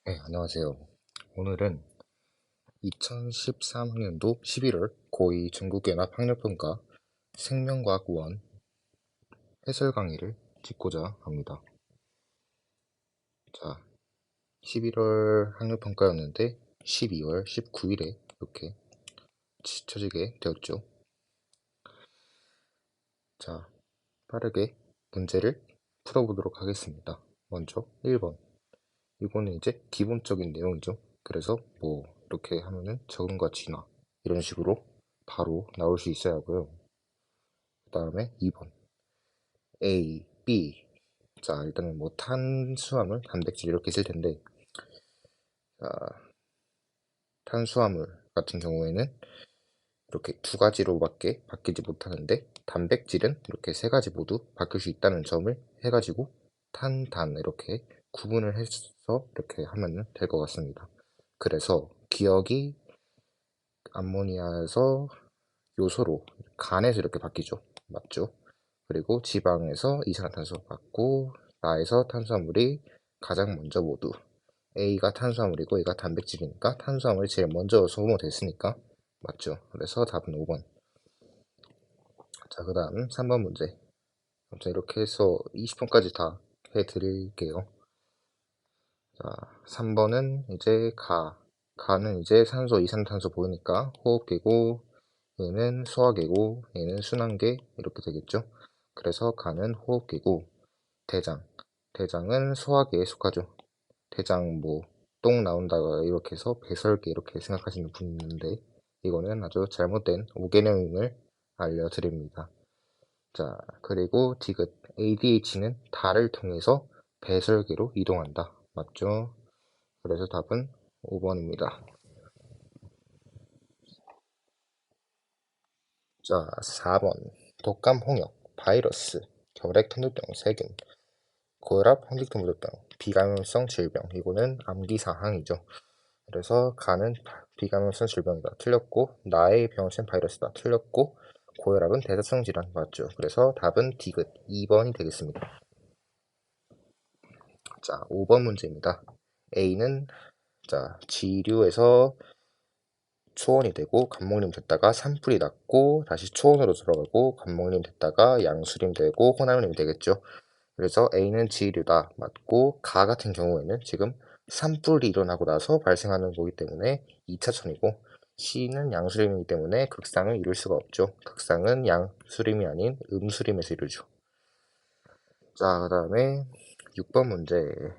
네, 안녕하세요. 오늘은 2013학년도 11월 고2 전국연합 학력평가 생명과학 원 해설 강의를 찍고자 합니다. 자, 11월 학력평가였는데 12월 19일에 이렇게 쳐지게 되었죠. 자, 빠르게 문제를 풀어보도록 하겠습니다. 먼저 1번. 이거는 이제 기본적인 내용이죠. 그래서 뭐 이렇게 하면은 적응과 진화 이런 식으로 바로 나올 수 있어야 하고요. 그 다음에 2번 A, B. 자, 일단은 뭐 탄수화물, 단백질 이렇게 쓸 텐데, 자, 탄수화물 같은 경우에는 이렇게 두 가지로밖에 바뀌지 못하는데, 단백질은 이렇게 세 가지 모두 바뀔 수 있다는 점을 해가지고 탄, 단 이렇게 구분을 해서 이렇게 하면 될 것 같습니다. 그래서 기억이 암모니아에서 요소로 간에서 이렇게 바뀌죠. 맞죠? 그리고 지방에서 이산화탄소 받고 나에서 탄수화물이 가장 먼저 모두 A가 탄수화물이고 A가 단백질이니까 탄수화물이 제일 먼저 소모됐으니까 맞죠? 그래서 답은 5번. 자, 그 다음 3번 문제. 아무튼 이렇게 해서 20번까지 다 해드릴게요. 자, 3번은 이제 가는 이제 산소, 이산탄소 보이니까 호흡기고 얘는 소화기고 얘는 순환기 이렇게 되겠죠. 그래서 가는 호흡기고 대장은 소화기에 속하죠. 대장 뭐 똥 나온다가 이렇게 해서 배설기 이렇게 생각하시는 분이 있는데 이거는 아주 잘못된 오개념임을 알려드립니다. 자, 그리고 디귿 ADH는 달을 통해서 배설기로 이동한다. 맞죠? 그래서 답은 5번입니다. 자, 4번. 독감, 홍역, 바이러스, 결핵, 통증병, 세균, 고혈압, 현기증, 비감염성 질병. 이거는 암기사항이죠. 그래서 가는 비감염성 질병이다. 틀렸고, 나의 병신 바이러스다. 틀렸고, 고혈압은 대사성 질환. 맞죠? 그래서 답은 디귿 2번이 되겠습니다. 자, 5번 문제입니다. A는 자, 지류에서 초원이 되고 간목림 됐다가 산불이 났고 다시 초원으로 들어가고 간목림 됐다가 양수림 되고 호남림 되겠죠. 그래서 A는 지류다 맞고 가 같은 경우에는 지금 산불이 일어나고 나서 발생하는 거기 때문에 2차천이고 C는 양수림이기 때문에 극상을 이룰 수가 없죠. 극상은 양수림이 아닌 음수림에서 이루죠. 자, 그 다음에 6번 문제.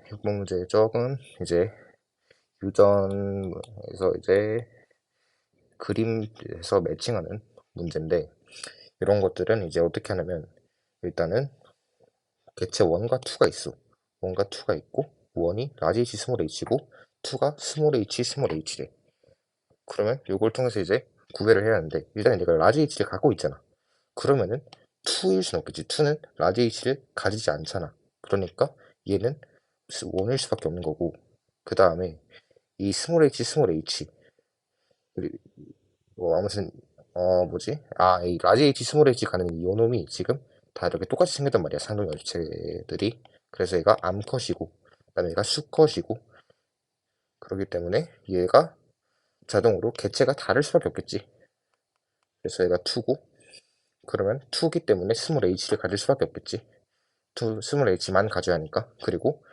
6번 문제 조금 이제 유전에서 이제 그림에서 매칭하는 문제인데 이런 것들은 이제 어떻게 하냐면 일단은 개체 1과 2가 있어. 1과 2가 있고 1이 라지 H 스몰 h고 2가 스몰 h 스몰 h래. 그러면 이걸 통해서 이제 구별을 해야 하는데 일단 내가 라지 H를 갖고 있잖아. 그러면은 2일 순 없겠지. 2는 라지 H를 가지지 않잖아. 그러니까 얘는 1일 수밖에 없는 거고 그 다음에 이 스몰 h 뭐 아무튼 뭐지? 이 라지 H 스몰 H 가는 이 요놈이 지금 다 이렇게 똑같이 생겼단 말이야. 상동 열체들이. 그래서 얘가 암컷이고 그다음에 얘가 수컷이고 그렇기 때문에 얘가 자동으로 개체가 다를 수밖에 없겠지. 그래서 얘가 2고 그러면 2기 때문에 스몰 H를 가질 수밖에 없겠지. 2 스몰 H만 가져야 하니까. 그리고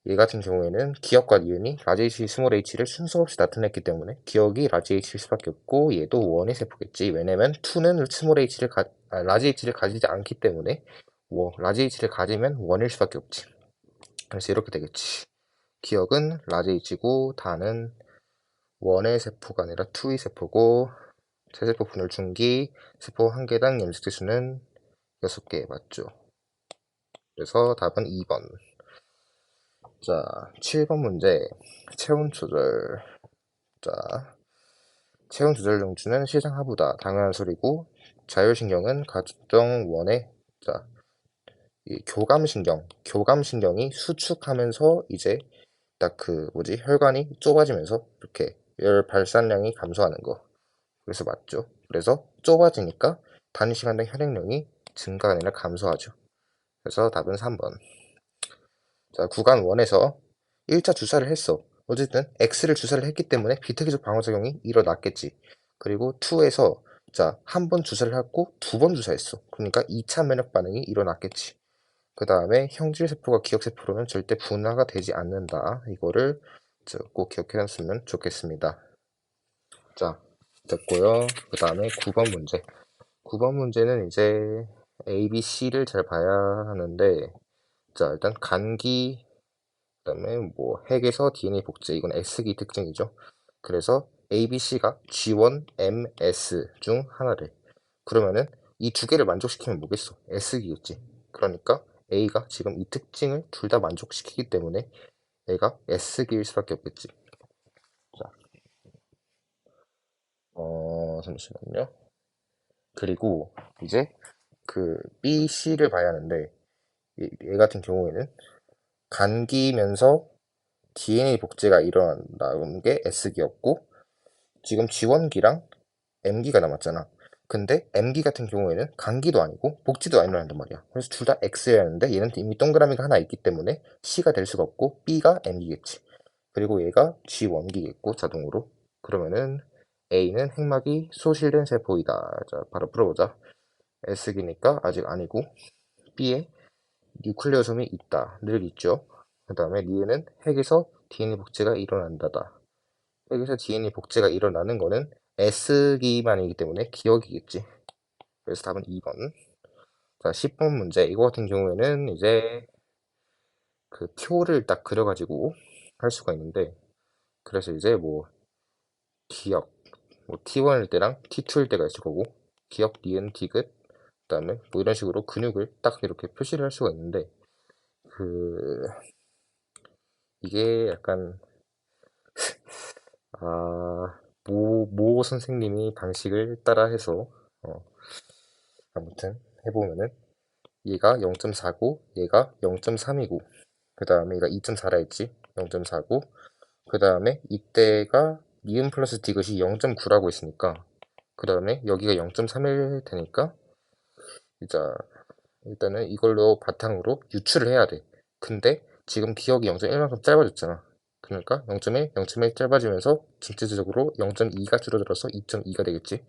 얘 같은 경우에는 기억과 니은이 라지 H 스몰 h를 순서 없이 나타냈기 때문에 기억이 라지 h일 수밖에 없고 얘도 원의 세포겠지. 왜냐면 2는 스몰 h를 라지 h를 가지지 않기 때문에 라지 h를 가지면 원일 수밖에 없지. 그래서 이렇게 되겠지. 기억은 라지 h고 다는 원의 세포가 아니라 2의 세포고 세세포 분열 중기 세포 한 개당 염색체 수는 6개 맞죠. 그래서 답은 2번. 자, 7번 문제. 체온 조절. 자, 체온 조절 정추는 시상하부다. 당연한 소리고, 자율신경은 가정 원의, 자, 이 교감신경이 수축하면서 이제 딱 혈관이 좁아지면서 이렇게 열 발산량이 감소하는 거. 그래서 맞죠. 그래서 좁아지니까 단시간당 혈액량이 증가가 아니라 감소하죠. 그래서 답은 3번. 자, 구간 1에서 1차 주사를 했어. 어쨌든 X를 주사를 했기 때문에 비특이적 방어작용이 일어났겠지. 그리고 2에서 자, 한 번 주사를 했고 두 번 주사했어. 그러니까 2차 면역 반응이 일어났겠지. 그 다음에 형질세포가 기억세포로는 절대 분화가 되지 않는다. 이거를 꼭 기억해놨으면 좋겠습니다. 자, 됐고요. 그 다음에 9번 문제. 9번 문제는 이제 A, B, C를 잘 봐야 하는데, 자, 일단 간기, 그 다음에 뭐 핵에서 DNA 복제, 이건 S기 특징이죠. 그래서 A, B, C가 G1, M, S 중 하나래. 그러면은 이 두 개를 만족시키면 뭐겠어? S기겠지. 그러니까 A가 지금 이 특징을 둘 다 만족시키기 때문에 A가 S기일 수밖에 없겠지. 자, 잠시만요. 그리고 이제 그 B, C를 봐야 하는데 얘 같은 경우에는 간기면서 DNA 복제가 일어난다는 게 S기였고 지금 G1기랑 M기가 남았잖아. 근데 M기 같은 경우에는 간기도 아니고 복지도 안 일어난단 말이야. 그래서 둘 다 X여야 하는데 얘는 이미 동그라미가 하나 있기 때문에 C가 될 수가 없고 B가 M기겠지. 그리고 얘가 G1기겠고 자동으로. 그러면은 A는 핵막이 소실된 세포이다. 자, 바로 풀어보자. S기니까 아직 아니고 B에 뉴클레오솜이 있다. 늘 있죠. 그 다음에 니은은 핵에서 DNA 복제가 일어난다다. 핵에서 DNA 복제가 일어나는 거는 S기만이기 때문에 기억이겠지. 그래서 답은 2번. 자, 10번 문제. 이거 같은 경우에는 이제 그 표를 딱 그려가지고 할 수가 있는데, 그래서 이제 뭐 기억, 뭐 T1일 때랑 T2일 때가 있을 거고, 기억, 니은, 디귿, 그다음에 뭐 이런 식으로 근육을 딱 이렇게 표시를 할 수가 있는데, 그 이게 약간 모 선생님이 방식을 따라해서 어, 아무튼 해보면은 얘가 0.4고 얘가 0.3이고 그 다음에 얘가 2.4라 했지. 0.4고 그 다음에 이때가 니은 플러스 디귿이 0.9라고 했으니까 그 다음에 여기가 0.3일 테니까 이제 일단은 이걸로 바탕으로 유추를 해야 돼. 근데 지금 기억이 0.1만큼 짧아졌잖아. 그러니까 0.1, 0.1 짧아지면서 전체적으로 0.2가 줄어들어서 2.2가 되겠지.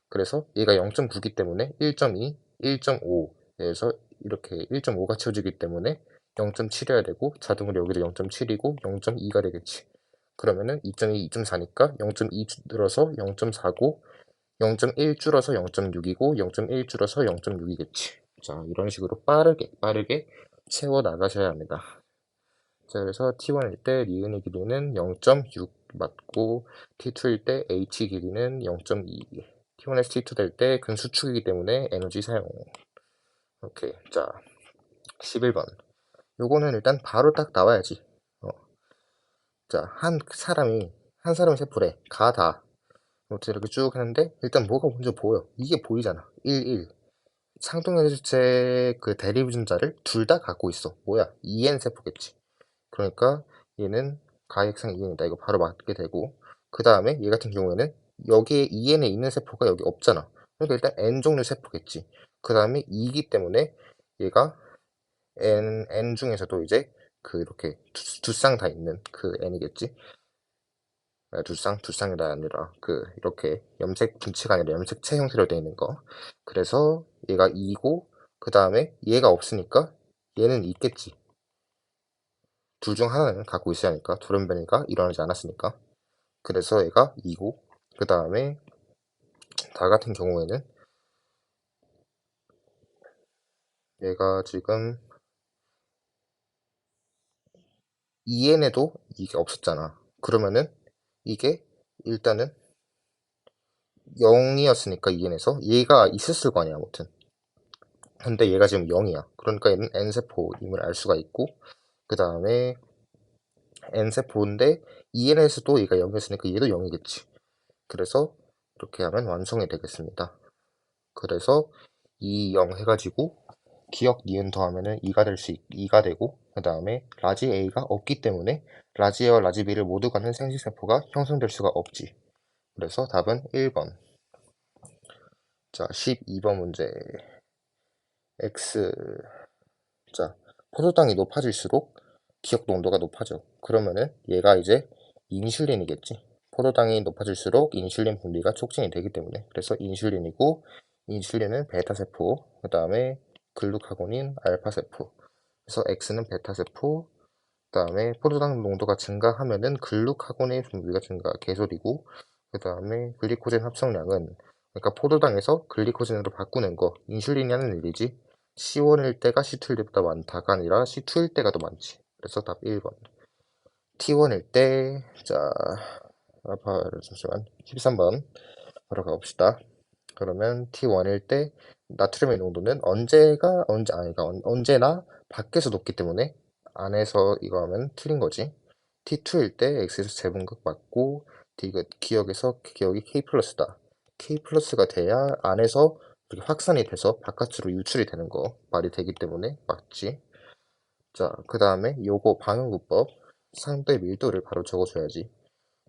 그래서 얘가 0.9기 때문에 1.2, 1.5에서 이렇게 1.5가 채워지기 때문에 0.7이어야 되고 자동으로 여기도 0.7이고 0.2가 되겠지. 그러면은 2.2, 2.4니까 0.2 줄어서 0.4고 0.1 줄어서 0.6이고 0.1 줄어서 0.6이겠지. 자, 이런 식으로 빠르게 채워 나가셔야 합니다. 자, 그래서 T1일 때 니은의 길이는 0.6 맞고 T2일 때 H 길이는 0.2. T1에서 T2 될 때 근수축이기 때문에 에너지 사용. 오케이. 자, 11번. 요거는 일단 바로 딱 나와야지. 자, 한 사람이 세포래. 가다. 아무튼 이렇게 쭉 하는데 일단 뭐가 먼저 보여. 이게 보이잖아. 1, 1. 상동연수체 그 대리분자를 둘 다 갖고 있어. 뭐야? EN 세포겠지. 그러니까 얘는 가액상 EN이다. 이거 바로 맞게 되고 그 다음에 얘 같은 경우에는 여기에 EN에 있는 세포가 여기 없잖아. 그러니까 일단 N 종류 세포겠지. 그 다음에 2기 때문에 얘가 N 중에서도 이제 그 이렇게 두 쌍 다 있는 그 N이겠지. 두쌍이 아니라 그 이렇게 염색 분체가 아니라 염색체 형태로 되어 있는 거. 그래서 얘가 2고 그 다음에 얘가 없으니까 얘는 있겠지. 둘 중 하나는 갖고 있어야 하니까 돌연변이가 일어나지 않았으니까. 그래서 얘가 2고 그 다음에 다 같은 경우에는 얘가 지금 EN에도 이게 없었잖아. 그러면은 이게 일단은 0이었으니까 EN에서 얘가 있었을 거 아니야 아무튼. 근데 얘가 지금 0이야. 그러니까 얘는 N세포임을 알 수가 있고 그 다음에 N세포인데 EN에서도 얘가 0이었으니까 얘도 0이겠지. 그래서 이렇게 하면 완성이 되겠습니다. 그래서 2, 0 해가지고 기억 니은 더하면은 2가 되고 그 다음에 라지 A가 없기 때문에 라지 A와 라지 B를 모두 갖는 생식세포가 형성될 수가 없지. 그래서 답은 1번. 자, 12번 문제. X. 자, 포도당이 높아질수록 기억 농도가 높아져. 그러면은 얘가 이제 인슐린이겠지. 포도당이 높아질수록 인슐린 분비가 촉진이 되기 때문에. 그래서 인슐린이고, 인슐린은 베타세포, 그 다음에 글루카곤인 알파세포. 그래서 X는 베타세포, 그 다음에 포도당 농도가 증가하면은 글루카곤의 분비가 증가, 개소리고, 그 다음에 글리코젠 합성량은, 그러니까 포도당에서 글리코젠으로 바꾸는 거, 인슐린이 하는 일이지, C1일 때가 C2일 때보다 많다가 아니라 C2일 때가 더 많지. 그래서 답 1번. T1일 때, 자, 잠시만. 13번. 바로 가봅시다. 그러면 T1일 때, 나트륨의 농도는 언제나 밖에서 높기 때문에 안에서 이거 하면 틀린 거지. T2일 때 X에서 제분극 맞고, 기억이 K 플러스다. K 플러스가 돼야 안에서 이렇게 확산이 돼서 바깥으로 유출이 되는 거 말이 되기 때문에 맞지. 자, 그 다음에 요거 방향구법 상대 밀도를 바로 적어줘야지.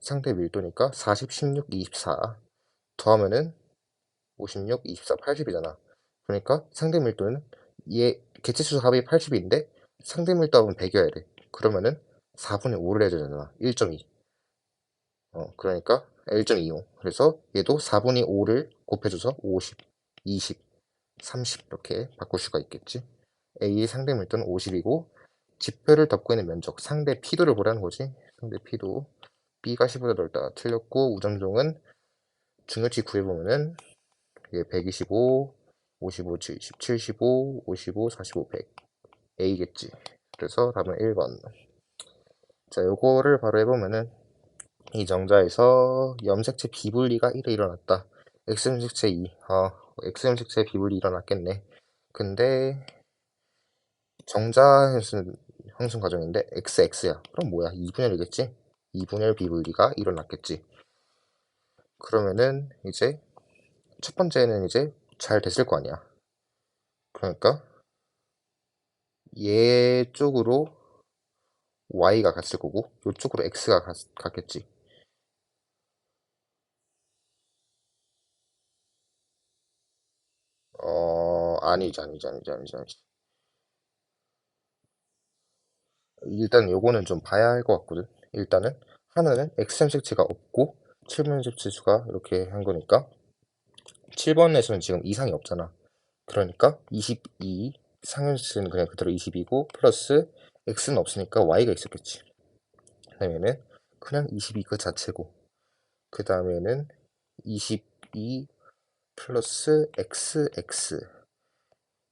상대 밀도니까 40, 16, 24 더하면은 56, 24, 80이잖아. 그러니까 상대 밀도는 얘 개체수 합이 80인데 상대 밀도 합은 100이어야 돼. 그러면은 4분의 5를 해야 되잖아. 1.2. 그러니까 1.25. 그래서 얘도 4분의 5를 곱해줘서 50, 20, 30 이렇게 바꿀 수가 있겠지. A의 상대 밀도는 50이고 지표를 덮고 있는 면적, 상대 피도를 보라는 거지. 상대 피도. B가 10보다 넓다. 틀렸고 우점종은 중요치 구해보면은 이게 125, 55, 70, 75, 55, 45, 100. A겠지. 그래서 답은 1번. 자, 요거를 바로 해보면은 이 정자에서 염색체 비분리가 1에 일어났다. X염색체 2. X염색체 비분리 일어났겠네. 근데 정자에서는 형성 과정인데 XX야. 그럼 뭐야? 2분열이겠지? 2분열 비분리가 일어났겠지. 그러면은 이제 첫 번째는 이제 잘 됐을 거 아니야. 그러니까 얘 쪽으로 Y가 갔을 거고 이쪽으로 X가 갔겠지. 아니지. 일단 요거는 좀 봐야 할 것 같거든. 일단은 하나는 X염색체가 없고 7번 염색체수가 이렇게 한 거니까 7번에서는 지금 이상이 없잖아. 그러니까 22 상현수는 그냥 그대로 20이고 플러스 x는 없으니까 y가 있었겠지. 그 다음에는 그냥 22 그 자체고 그 다음에는 22 플러스 xx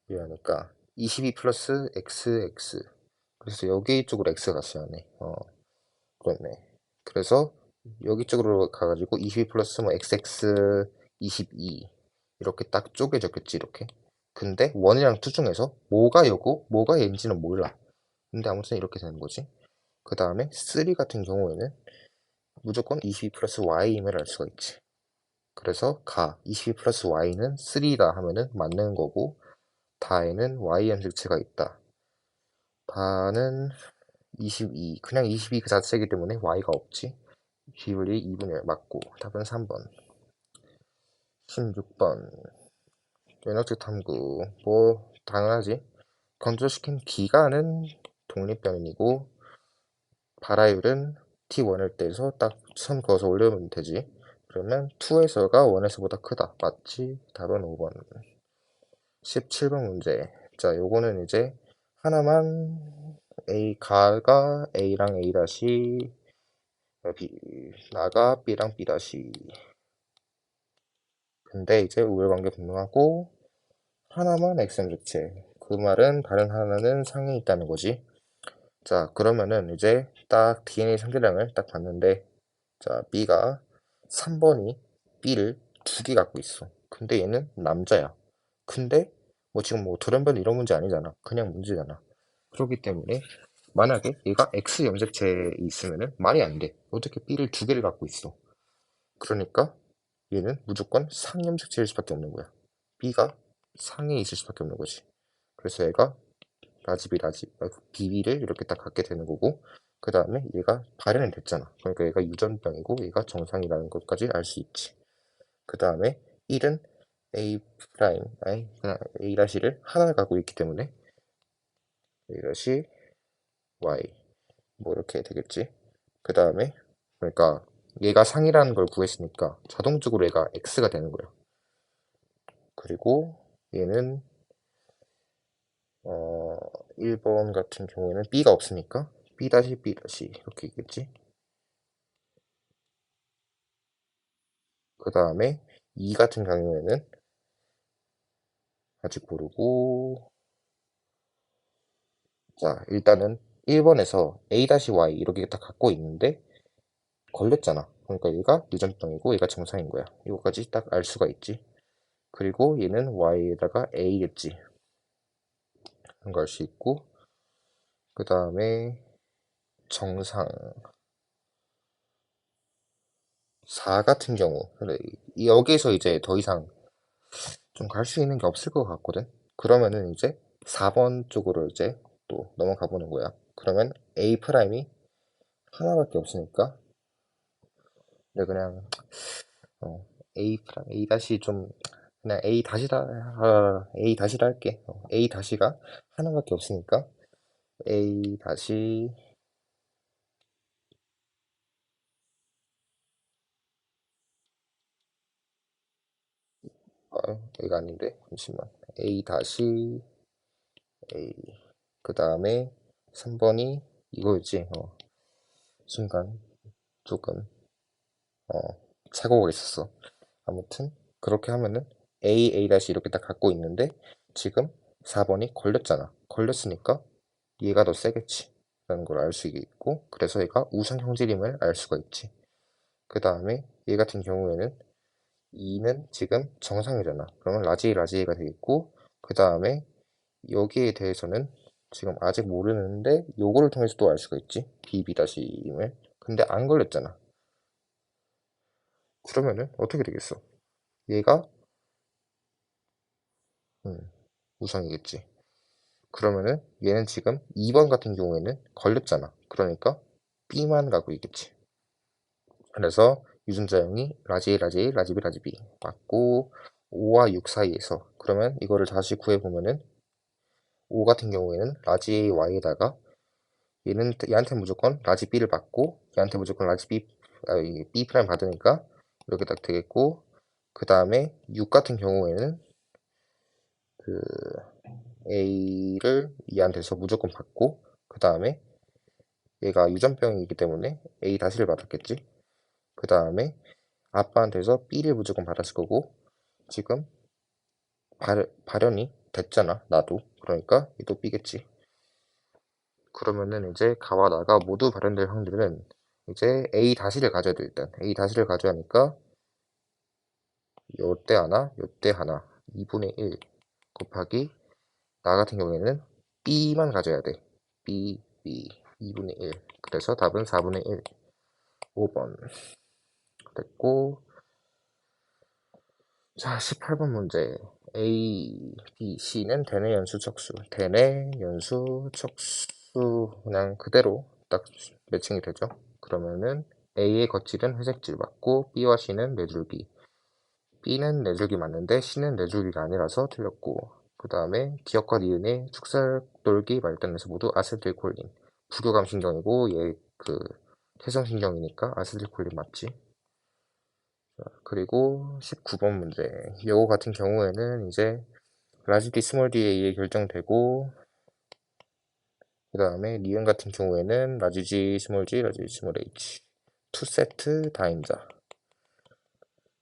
이러니까 22 플러스 xx 그래서 여기 쪽으로 x가 갔어야 하네. 그렇네. 그래서 여기 쪽으로 가가지고 22 플러스 뭐 xx 22 이렇게 딱 쪼개졌겠지 이렇게. 근데 원이랑 투 중에서 뭐가 여고 뭐가 얘인지는 몰라. 근데 아무튼 이렇게 되는 거지. 그 다음에 3 같은 경우에는 무조건 22 플러스 y임을 알 수가 있지. 그래서 22 플러스 y는 3다 하면은 맞는 거고 다에는 y 염색체가 있다. 다는 22 그냥 22 그 자체이기 때문에 y가 없지. 비율이 2분의 1 맞고 답은 3번. 16번 연역적 탐구 뭐 당연하지. 건조시킨 기간은 독립변이고 발화율은 T1일 때에서 딱 선 그어서 올려면 되지. 그러면 2에서가 1에서보다 크다. 맞지? 답은 5번. 17번 문제. 자, 요거는 이제 하나만 가가 A랑 A 다시 B, 나가 B랑 B 다시. 근데 이제 우열관계 분명하고 하나만 X염색체. 그 말은 다른 하나는 상에 있다는 거지. 자, 그러면은 이제 딱 DNA 상대량을 딱 봤는데, 자, B가 3번이 B를 2개 갖고 있어. 근데 얘는 남자야. 근데 뭐 지금 뭐 돌연변 이런 문제 아니잖아. 그냥 문제잖아. 그렇기 때문에 만약에 얘가 X 염색체에 있으면은 말이 안 돼. 어떻게 B를 2개를 갖고 있어? 그러니까 얘는 무조건 상염색체일 수밖에 없는 거야. B가 상에 있을 수밖에 없는 거지. 그래서 얘가 BB를 이렇게 딱 갖게 되는 거고 그 다음에 얘가 발현이 됐잖아. 그러니까 얘가 유전병이고 얘가 정상이라는 것까지 알 수 있지. 그 다음에 1은 A 프라임, A 다시를 하나 갖고 있기 때문에 A 다시 Y. 뭐 이렇게 되겠지. 그 다음에 그러니까 얘가 상이라는 걸 구했으니까 자동적으로 얘가 x가 되는 거야. 그리고 얘는 1번 같은 경우에는 b가 없으니까 b 다시 b 다시 이렇게 있겠지. 그 다음에 2 같은 경우에는 아직 모르고, 자 일단은 1번에서 a-y 이렇게 다 갖고 있는데 걸렸잖아. 그러니까 얘가 유전병이고 얘가 정상인 거야. 이거까지 딱 알 수가 있지. 그리고 얘는 y에다가 a겠지. 그런 거 알 수 있고, 그 다음에 정상 4 같은 경우, 근데 여기서 이제 더 이상 좀 갈 수 있는 게 없을 것 같거든. 그러면은 이제 4번 쪽으로 이제 또 넘어가 보는 거야. 그러면 a 프라임이 하나밖에 없으니까 근데 그냥 a 프라임 a 다시 좀 그냥 a 다시다 a 다시라 할게. a 다시가 하나밖에 없으니까 a 다시 A가 아닌데 잠시만. A 다시 A 그 다음에 3번이 이거였지. 순간 조금 어 착오가 있었어. 아무튼 그렇게 하면은 A 다시 이렇게 딱 갖고 있는데 지금 4번이 걸렸잖아. 걸렸으니까 얘가 더 세겠지 라는 걸 알 수 있고, 그래서 얘가 우상 형질임을 알 수가 있지. 그 다음에 얘 같은 경우에는 2는 지금 정상이잖아. 그러면 라지가 되겠고, 그 다음에 여기에 대해서는 지금 아직 모르는데 요거를 통해서 또 알 수가 있지. BB-임을. 근데 안 걸렸잖아. 그러면은 어떻게 되겠어? 얘가 음, 우상이겠지. 그러면은 얘는 지금 2번 같은 경우에는 걸렸잖아. 그러니까 B만 가고 있겠지. 그래서 유전자형이 라지 B 맞고 5와 6 사이에서, 그러면 이거를 다시 구해보면은 5 같은 경우에는 라지 Y에다가 얘한테 무조건 라지 B를 받고 얘한테 무조건 라지 B, B 프라임 받으니까 이렇게 딱 되겠고, 그 다음에 6 같은 경우에는 그 A를 얘한테서 무조건 받고, 그 다음에 얘가 유전병이기 때문에 A 다시를 받았겠지. 그 다음에 아빠한테서 B를 무조건 받았을 거고, 지금 발현이 됐잖아, 나도. 그러니까 얘도 B겠지. 그러면은 이제 가와 나가 모두 발현될 확률은 이제 A 다시를 가져야 돼. 일단 A 다시를 가져야 하니까 요때 하나 요때 하나 2분의 1 곱하기 나 같은 경우에는 B만 가져야 돼. B 2분의 1. 그래서 답은 4분의 1 5번 됐고, 자 18번 문제. A, B, C는 대내 연수 척수. 대내 연수 척수 그냥 그대로 딱 매칭이 되죠. 그러면은 A의 거칠은 회색질 맞고 B와 C는 네줄기. B는 네줄기 맞는데 C는 네줄기가 아니라서 틀렸고, 그 다음에 기억과 니은의 축살돌기 말단에서 모두 아세틸콜린. 부교감 신경이고 얘 그 태성신경이니까 아세틸콜린 맞지. 그리고 19번 문제. 요거 같은 경우에는 이제 라지 D 스몰 D에 결정되고, 그 다음에 니은 같은 경우에는 라지 G 스몰 G 라지 G 스몰 H 투 세트 다임자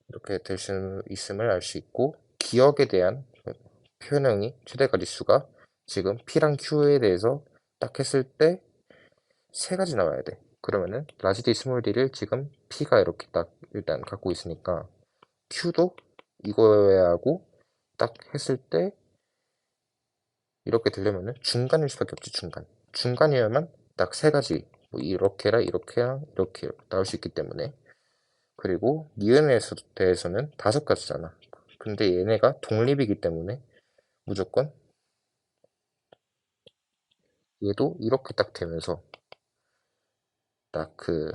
이렇게 될 수 있음을 알 수 있고, 기억에 대한 표현형이 최대 가지수가 지금 P랑 Q에 대해서 딱 했을 때 세 가지 나와야 돼. 그러면은 라지 D 스몰 D를 지금 P가 이렇게 딱 일단 갖고 있으니까 Q도 이거에 하고 딱 했을 때 이렇게 되려면은 중간일 수밖에 없지. 중간이어야만 딱 세 가지 뭐 이렇게랑 이렇게랑 이렇게 나올 수 있기 때문에. 그리고 니은에 대해서는 5가지잖아. 근데 얘네가 독립이기 때문에 무조건 얘도 이렇게 딱 되면서 딱 그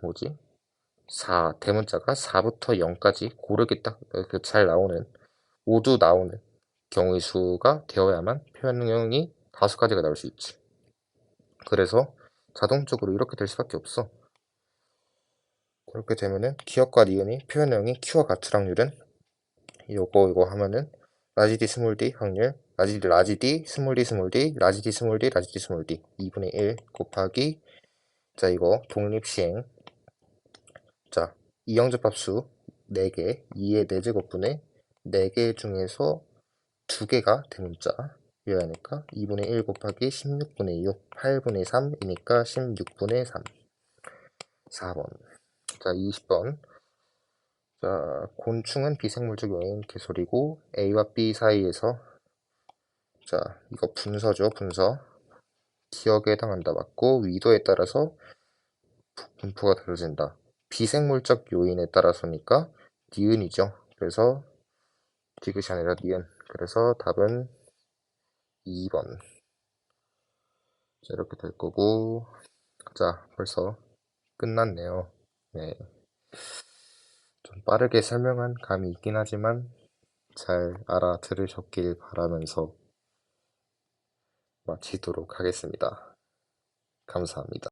뭐지? 4 대문자가 4부터 0까지 고르게 딱 잘 나오는, 모두 나오는 경우의 수가 되어야만 표현형이 5가지가 나올 수 있지. 그래서 자동적으로 이렇게 될 수밖에 없어. 그렇게 되면은 기억과 니은이 표현형이 Q와 같을 확률은 이거 하면은 라지 D 스몰 D 확률 라지 D 스몰 D 스몰 D 라지 D 스몰 D 라지 D 스몰 D 2분의 1 곱하기 자 이거 독립시행 자 이영접합수 4개 2의 4제곱분의 4개 중에서 2개가 대문자 이어야 하니까 2분의 1 곱하기 16분의 6 8분의 3이니까 16분의 3 4번 자 20번 자 곤충은 비생물적 요인 개소리고 A와 B 사이에서 자 이거 분서죠 분서 기억에 해당한다 맞고 위도에 따라서 분포가 다뤄진다 비생물적 요인에 따라서니까 니은이죠 그래서 디귿이 아니라 니은 그래서 답은 2번 자 이렇게 될 거고 자 벌써 끝났네요 네. 좀 빠르게 설명한 감이 있긴 하지만 잘 알아들으셨길 바라면서 마치도록 하겠습니다. 감사합니다.